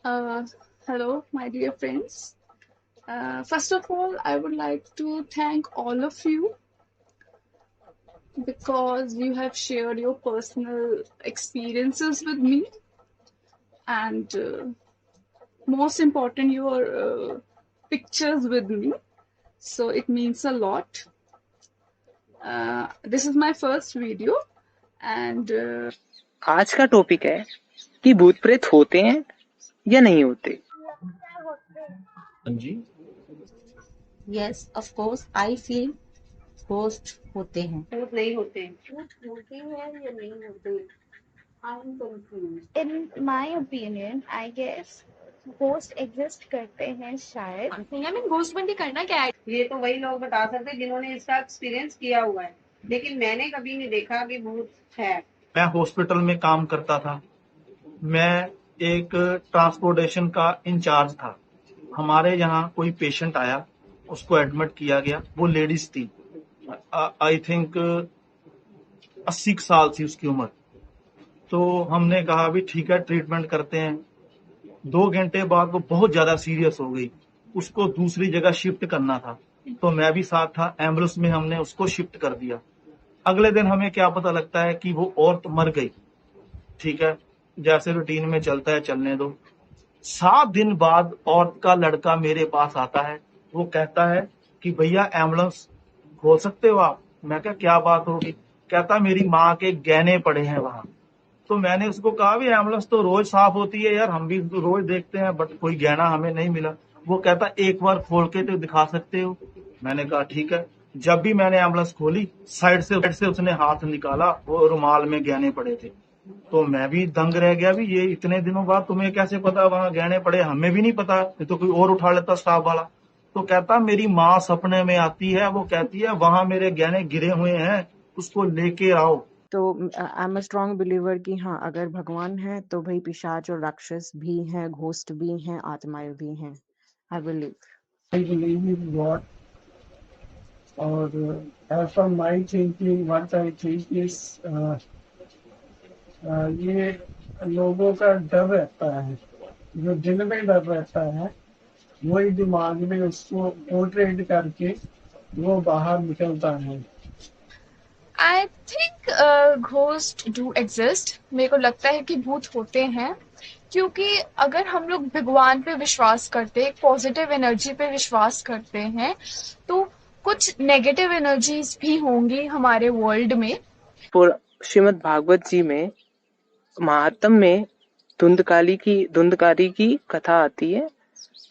Uh, Hello, my dear friends. First of all, I would like to thank all of you because you have shared your personal experiences with me, and most important, your pictures with me. So it means a lot. This is my first video, and आज का topic है कि भूत प्रेत होते हैं या नहीं होते। हाँ जी। Yes, of course, I feel ghost होते हैं। भूत नहीं होते। भूत होते हैं या नहीं होते? I am confused. In my opinion, I guess ghost exist करते हैं शायद। I mean, ghost बंदी करना क्या है? ये तो वही लोग बता सकते हैं जिन्होंने इसका एक्सपीरियंस किया हुआ है, लेकिन मैंने कभी नहीं देखा कि भूत है। मैं हॉस्पिटल में काम करता था। मैं एक ट्रांसपोर्टेशन का इंचार्ज था। हमारे यहाँ कोई पेशेंट आया, उसको एडमिट किया गया। वो लेडीज थी, आई थिंक 80 साल थी उसकी उम्र। तो हमने कहा भी ठीक है, ट्रीटमेंट करते हैं। 2 घंटे बाद वो बहुत ज्यादा सीरियस हो गई। उसको दूसरी जगह शिफ्ट करना था, तो मैं भी साथ था। एम्बुलेंस में हमने उसको शिफ्ट कर दिया। अगले दिन हमें क्या पता लगता है कि वो औरत मर गई। ठीक है, जैसे रूटीन में चलता है, चलने दो। 7 दिन बाद औरत का लड़का मेरे पास आता है। वो कहता है कि भैया एम्बुलेंस खोल सकते हो आप? मैं क्या बात होगी? कहता मेरी माँ के गहने पड़े हैं वहां। तो मैंने उसको कहा भी एम्बुलेंस तो रोज साफ होती है यार, हम भी रोज देखते हैं, बट कोई गहना हमें नहीं मिला। वो कहता एक बार खोल के तो दिखा सकते हो। मैंने कहा ठीक है। जब भी मैंने एम्बुलेंस खोली, साइड से उसने हाथ निकाला, वो रुमाल में गहने पड़े थे। तो मैं भी दंग रह गया भी, ये इतने दिनों बाद तुम्हें कैसे पता वहां गहने पड़े? हमें भी नहीं पता, ये तो कोई और उठा लेता स्टाफ वाला। तो कहता मेरी माँ सपने में आती है, वो कहती है वहां मेरे गहने गिरे हुए हैं, उसको लेके आओ। तो I am a strong believer कि हाँ, अगर भगवान है तो भाई पिशाच और राक्षस भी हैं, घोस्ट भी हैं, आत्माएं भी हैं। आई believe in God, और as per my thinking, what I think is ये लोगों का डर रहता है, जो दिल में डर रहता है, वही दिमाग में उसको पोर्ट्रेट करके वो बाहर निकलता है। I think ghost do exist. मेरे को लगता है कि भूत होते हैं, क्योंकि अगर हम लोग भगवान पे विश्वास करते हैं, पॉजिटिव एनर्जी पे विश्वास करते हैं, तो कुछ नेगेटिव एनर्जीज भी होंगी हमारे वर्ल्ड में। और श्रीमद् भागवत जी में महात्म में धुंधकारी की कथा आती है।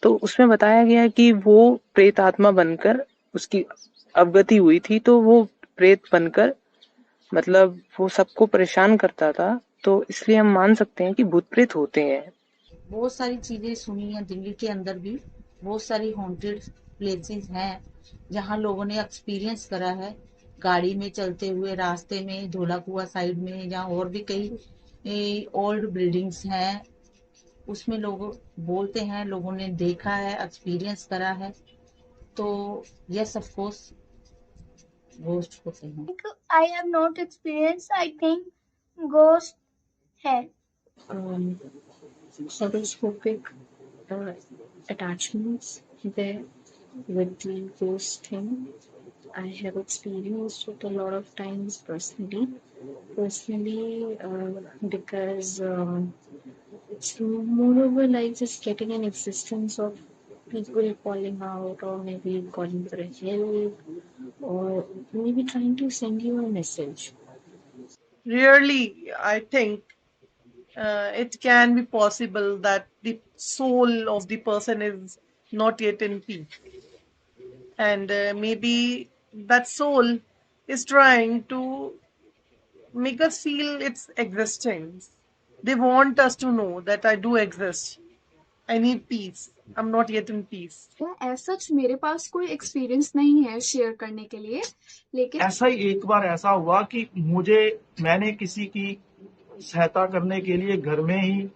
तो उसमें बताया गया है कि वो प्रेत आत्मा बनकर उसकी अवगति हुई थी, तो वो प्रेत बनकर मतलब वो सबको परेशान करता था। तो इसलिए हम मान सकते हैं कि भूत प्रेत होते हैं। बहुत सारी चीजें सुनी है, दिल्ली के अंदर भी बहुत सारी हॉन्टेड प्लेसेस हैं जहाँ लोगों ने एक्सपीरियंस करा है। गाड़ी में चलते हुए, रास्ते में, धोला कुआं साइड में, या और भी कई ओल्ड बिल्डिंग्स हैं, उसमें लोग बोलते हैं लोगों ने देखा है, एक्सपीरियंस करा है। तो यस, ऑफ कोर्स घोस्ट होते हैं। I have not experienced. I think ghost है। Horoscopic attachments there with the ghost thing. I have experienced it a lot of times personally, because it's moreover like just getting an existence of people calling out, or maybe calling for help, or maybe trying to send you a message. Really, I think it can be possible that the soul of the person is not yet in peace, and maybe that soul is trying to make us feel its existence. They want us to know that I do exist. I need peace. I'm not yet in peace. ऐसा मेरे पास कोई experience नहीं है share करने के लिए, लेकिन ऐसा ही एक बार ऐसा हुआ कि मैंने किसी की सहायता करने के लिए घर में ही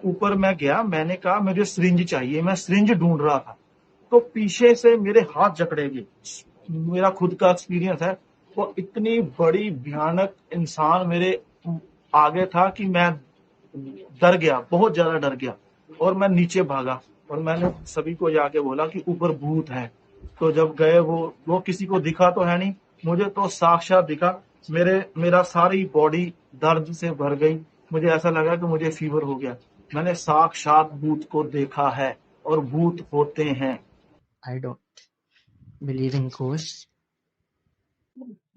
ऊपर मैं गया। मैंने कहा मुझे सिरिंज चाहिए, मैं सिरिंज ढूंढ रहा था। तो पीछे से मेरे हाथ जकड़े गए। मेरा खुद का एक्सपीरियंस है। वो इतनी बड़ी भयानक इंसान मेरे आगे था कि मैं डर गया, बहुत ज्यादा डर गया। और मैं नीचे भागा और मैंने सभी को जाके बोला कि ऊपर भूत है। तो जब गए वो किसी को दिखा तो है नहीं, मुझे तो साक्षात दिखा। मेरा सारी बॉडी दर्द से भर गई, मुझे ऐसा लगा कि मुझे फीवर हो गया। मैंने साक्षात भूत को देखा है और भूत होते हैं। I don't believe in ghosts.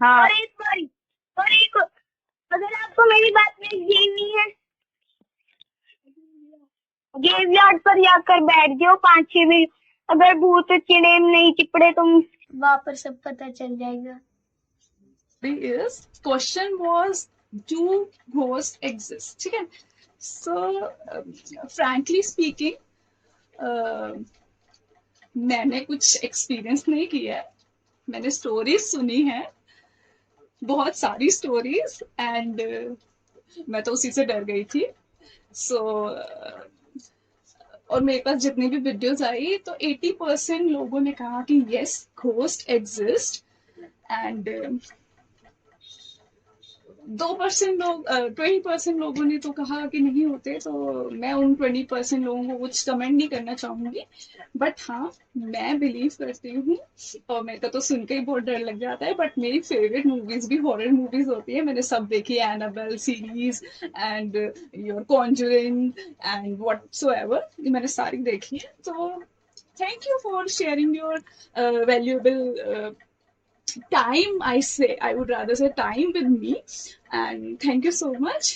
हाँ और एक अगर आपको मेरी बात में यकीन नहीं है, ग्रेवयार्ड पर जाकर बैठ जाओ 5-6 मिनट, अगर भूत चिड़े नहीं चिपड़े तो वहां पर सब पता चल जाएगा। is question was, do ghosts exist? ठीक है, so frankly speaking मैंने कुछ एक्सपीरियंस नहीं किया है, मैंने स्टोरीज सुनी है, बहुत सारी स्टोरीज, एंड मैं तो उसी से डर गई थी। सो और मेरे पास जितनी भी वीडियोस आई तो 80% लोगों ने कहा कि यस घोस्ट एग्जिस्ट, एंड 20% लोगों ने तो कहा कि नहीं होते। तो मैं उन 20% लोगों को कुछ कमेंट नहीं करना चाहूंगी, बट हाँ मैं बिलीव करती हूँ, और मेरे को तो सुन के ही बहुत डर लग जाता है। बट मेरी फेवरेट मूवीज भी हॉरर मूवीज होती है, मैंने सब देखी है, Annabelle series and your Conjuring and whatsoever, मैंने सारी देखी है। तो thank you for sharing your valuable time, I would rather say time with me, and thank you so much.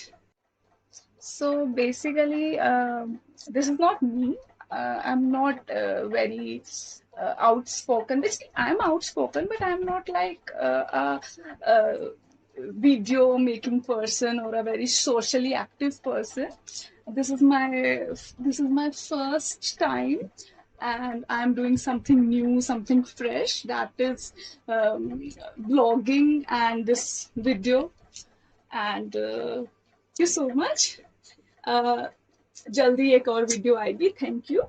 So basically this is not me, I'm not very outspoken. Basically I'm outspoken, but I'm not like a video making person or a very socially active person. This is my first time, and I'm doing something new, something fresh, that is blogging and this video. And thank you so much. जल्दी एक और video आएगी। Thank you.